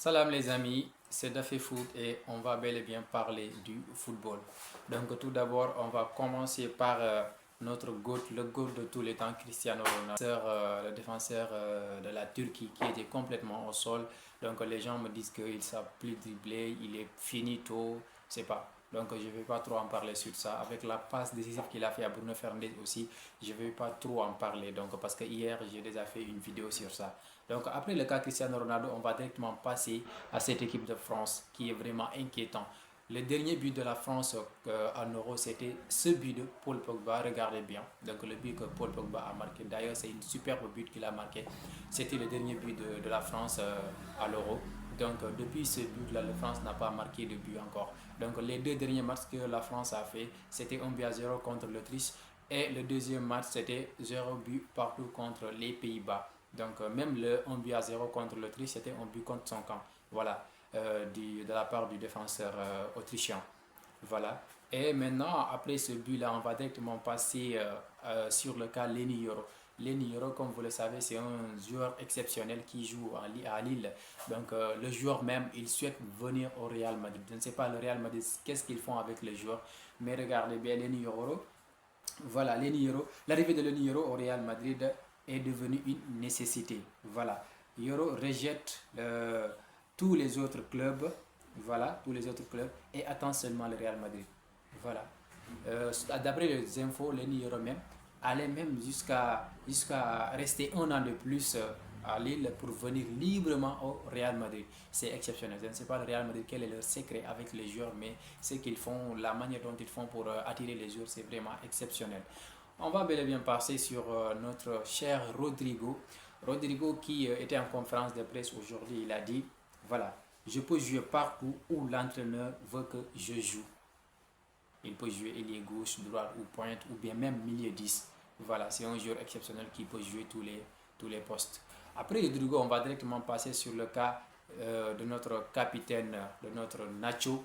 Salam les amis, c'est Dafé Foot et on va bel et bien parler du football. Donc tout d'abord, on va commencer par notre GOAT, le GOAT de tous les temps, Cristiano Ronaldo, le défenseur de la Turquie qui était complètement au sol. Donc les gens me disent qu'il ne sait plus dribbler, il est finito, c'est pas. Donc je ne vais pas trop en parler sur ça. Avec la passe décisive qu'il a fait à Bruno Fernandes aussi, je ne vais pas trop en parler. Donc parce que hier, j'ai déjà fait une vidéo sur ça. Donc après le cas Cristiano Ronaldo, on va directement passer à cette équipe de France qui est vraiment inquiétant. Le dernier but de la France en Euro, c'était ce but de Paul Pogba. Regardez bien. Donc le but que Paul Pogba a marqué. D'ailleurs, c'est une superbe but qu'il a marqué. C'était le dernier but de la France à l'Euro. Donc depuis ce but-là, la France n'a pas marqué de but encore. Donc les deux derniers matchs que la France a fait, c'était 1 but à 0 contre l'Autriche. Et le deuxième match, c'était 0 but partout contre les Pays-Bas. Donc même le 1 but à 0 contre l'Autriche, c'était un but contre son camp. Voilà, de la part du défenseur autrichien. Voilà. Et maintenant, après ce but-là, on va directement passer sur le cas Leny Yoro. Leny Yoro, comme vous le savez, c'est un joueur exceptionnel qui joue à Lille. Donc, le joueur même, il souhaite venir au Real Madrid. Je ne sais pas le Real Madrid, qu'est-ce qu'ils font avec le joueur. Mais regardez bien Leny Yoro. Voilà, Leny Yoro. L'arrivée de Leny Yoro au Real Madrid est devenue une nécessité. Voilà. Yoro rejette tous les autres clubs. Voilà, tous les autres clubs. Et attend seulement le Real Madrid. Voilà. D'après les infos, Leny Yoro même allait même jusqu'à rester un an de plus à Lille pour venir librement au Real Madrid. C'est exceptionnel. Je ne sais pas le Real Madrid quel est leur secret avec les joueurs, mais ce qu'ils font, la manière dont ils font pour attirer les joueurs, c'est vraiment exceptionnel. On va bel et bien passer sur notre cher Rodrigo. Rodrigo qui était en conférence de presse aujourd'hui, il a dit, voilà, je peux jouer partout où l'entraîneur veut que je joue. Il peut jouer ailier gauche, droite ou pointe ou bien même milieu 10. Voilà, c'est un joueur exceptionnel qui peut jouer tous les postes. Après Rodrigo, on va directement passer sur le cas de notre capitaine, de notre Nacho,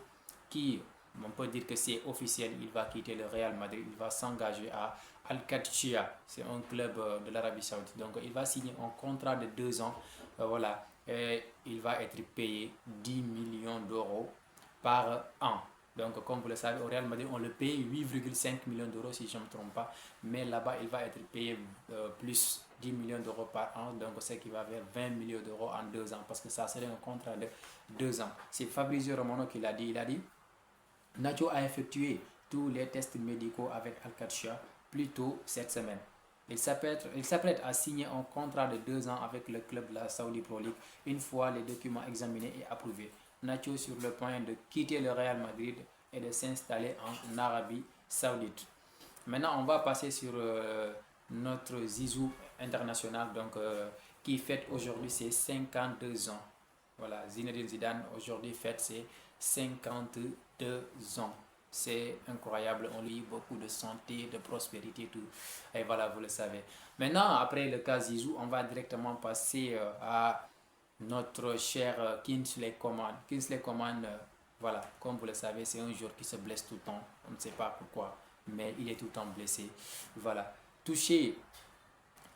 qui, on peut dire que c'est officiel, il va quitter le Real Madrid, il va s'engager à Al-Qadsiya, c'est un club de l'Arabie Saoudite. Donc il va signer un contrat de 2 ans, voilà, et il va être payé 10 millions d'euros par an. Donc, comme vous le savez, au Real Madrid, on le paye 8,5 millions d'euros si je ne me trompe pas. Mais là-bas, il va être payé plus 10 millions d'euros par an. Donc, c'est qu'il va vers 20 millions d'euros en 2 ans. Parce que ça serait un contrat de 2 ans. C'est Fabrizio Romano qui l'a dit. Il a dit, Nacho a effectué tous les tests médicaux avec Al-Qadsiya plus tôt cette semaine. Il s'apprête à signer un contrat de 2 ans avec le club de la Saudi Pro League une fois les documents examinés et approuvés. Nacho sur le point de quitter le Real Madrid et de s'installer en Arabie Saoudite. Maintenant, on va passer sur notre Zizou international donc, qui fête aujourd'hui ses 52 ans. Voilà, Zinedine Zidane aujourd'hui fête ses 52 ans. C'est incroyable, on lui beaucoup de santé, de prospérité, tout. Et voilà, vous le savez. Maintenant, après le cas Zizou, on va directement passer à notre cher Kingsley Coman. Kingsley Coman, voilà, comme vous le savez, c'est un joueur qui se blesse tout le temps. On ne sait pas pourquoi, mais il est tout le temps blessé. Voilà. Touché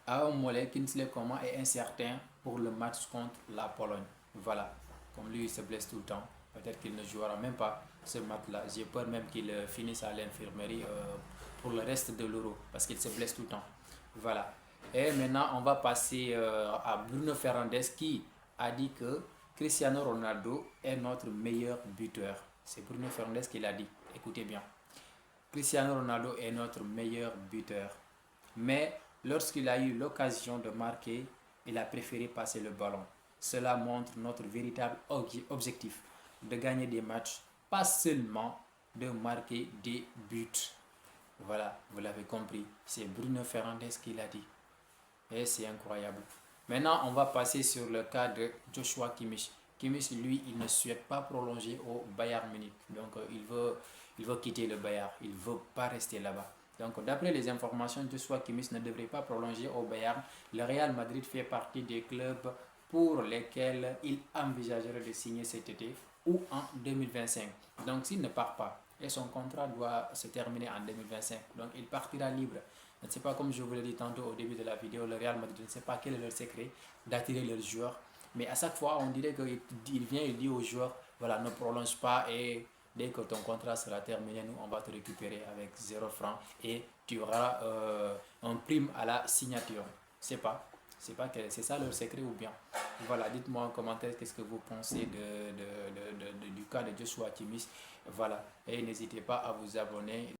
à un mollet, Kingsley Coman est incertain pour le match contre la Pologne. Voilà. Comme lui, il se blesse tout le temps. Peut-être qu'il ne jouera même pas ce match-là. J'ai peur même qu'il finisse à l'infirmerie pour le reste de l'Euro parce qu'il se blesse tout le temps. Voilà. Et maintenant, on va passer à Bruno Fernandes qui a dit que Cristiano Ronaldo est notre meilleur buteur. C'est Bruno Fernandes qui l'a dit. Écoutez bien. Cristiano Ronaldo est notre meilleur buteur. Mais lorsqu'il a eu l'occasion de marquer, il a préféré passer le ballon. Cela montre notre véritable objectif de gagner des matchs, pas seulement de marquer des buts. Voilà, vous l'avez compris. C'est Bruno Fernandes qui l'a dit. Et c'est incroyable. Maintenant, on va passer sur le cas de Joshua Kimmich. Kimmich, lui, il ne souhaite pas prolonger au Bayern Munich. Donc, il veut quitter le Bayern. Il ne veut pas rester là-bas. Donc, d'après les informations, Joshua Kimmich ne devrait pas prolonger au Bayern. Le Real Madrid fait partie des clubs pour lesquels il envisagerait de signer cet été ou en 2025. Donc, s'il ne part pas, et son contrat doit se terminer en 2025, donc il partira libre. Je ne sais pas, comme je vous l'ai dit tantôt au début de la vidéo, le Real Madrid, je ne sais pas quel est leur secret d'attirer leurs joueurs. Mais à chaque fois, on dirait qu'il vient et dit aux joueurs, voilà, ne prolonge pas et dès que ton contrat sera terminé, nous, on va te récupérer avec 0 francs et tu auras un prime à la signature. C'est pas. C'est pas que c'est ça le secret ou bien. Voilà, dites-moi en commentaire qu'est-ce que vous pensez du cas de Joshua Kimmich. Voilà, et n'hésitez pas à vous abonner.